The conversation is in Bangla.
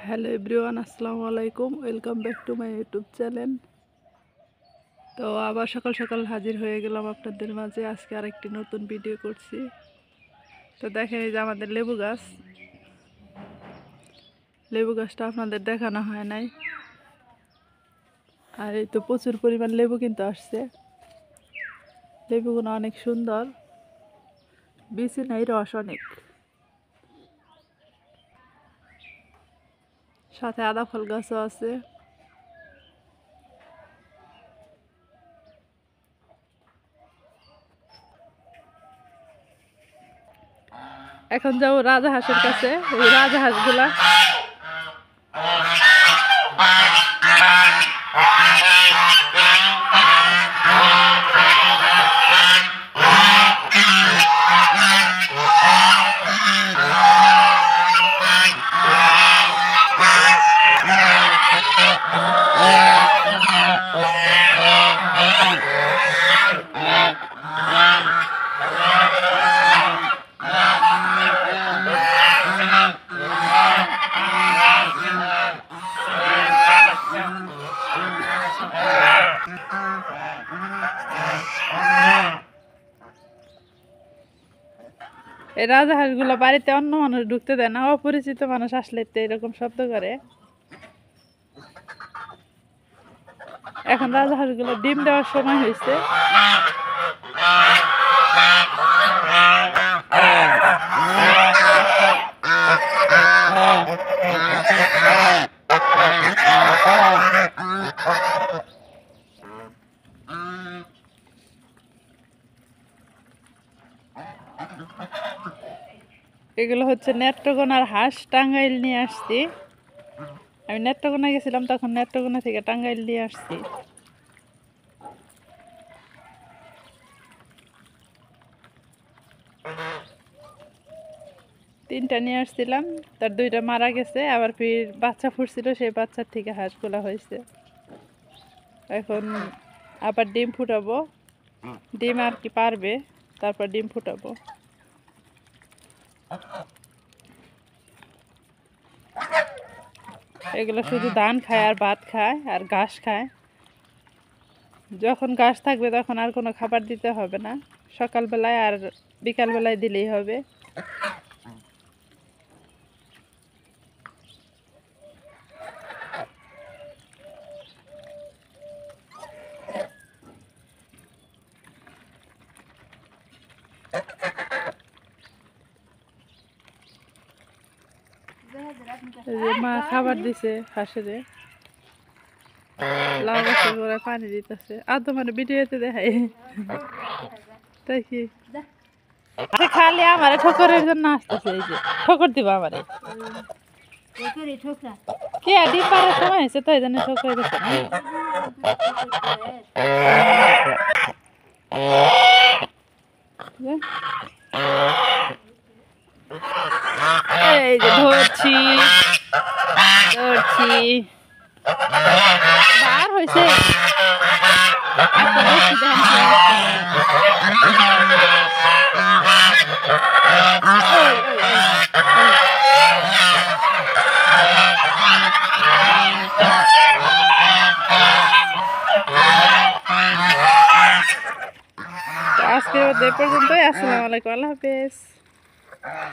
হ্যালো এভরিওয়ান, আসসালামু আলাইকুম। Welcome back to my YouTube channel. তো আবার সকাল সকাল হাজির হয়ে গেলাম আপনাদের মাঝে। আজকে আরেকটি নতুন ভিডিও করছি। তো দেখেন, এই যে আমাদের লেবু গাছটা আপনাদের দেখানো হয় নাই। আর এই তো প্রচুর পরিমাণ লেবু কিন্তু আসছে। লেবুগুলো অনেক সুন্দর, বিচি নাই, রস অনেক, সাথে আদা ফল গাছও আছে। এখন যাবো রাজাহাঁসের কাছে। এই রাজাহাঁসগুলা এই রাজাহাঁসগুলো বাড়িতে অন্য মানুষ ঢুকতে দেয় না। অপরিচিত মানুষ আসলে তো এরকম শব্দ করে। এখন রাজাহাঁসগুলো ডিম দেওয়ার সময় হয়েছে। এগুলো হচ্ছে নেত্রকোনার হাঁস, টাঙ্গাইল নিয়ে আসছি। আমি নেত্রকোনা গেছিলাম, তখন নেত্রকোনা থেকে টাঙ্গাইল নিয়ে আসছি। তিনটা নিয়ে আসছিলাম, তার দুইটা মারা গেছে, আবার ফির বাচ্চা ফুটছিল, সেই বাচ্চার থেকে হাঁসগুলা হয়েছে। এখন আবার ডিম ফুটাবো, ডিম আর কি পারবে, তারপর ডিম ফুটাবো। এগুলো শুধু ধান খায় আর ভাত খায় আর ঘাস খায়। যখন ঘাস থাকবে তখন আর কোনো খাবার দিতে হবে না, সকালবেলায় আর বিকালবেলায় দিলেই হবে। মা খাবার দিছে হাঁসেরে, লাউ গাছের গোড়ায় পানি দিতেছে। আর তোমার ভিডিওতে দেখাই, তাই কি খালি আমারে ঠোকরের জন্য আসতেছে। এই যে ঠোকর দিবা আমারে, কি ডিম পাড়ার সময় হয়েছে তো, এই জন্য ঠোকর দিচ্ছে। এই যে ধরছি বার হয়েছে। আজকে এ পর্যন্তই। আসসালামু আলাইকুম, আল্লাহ হাফেজ।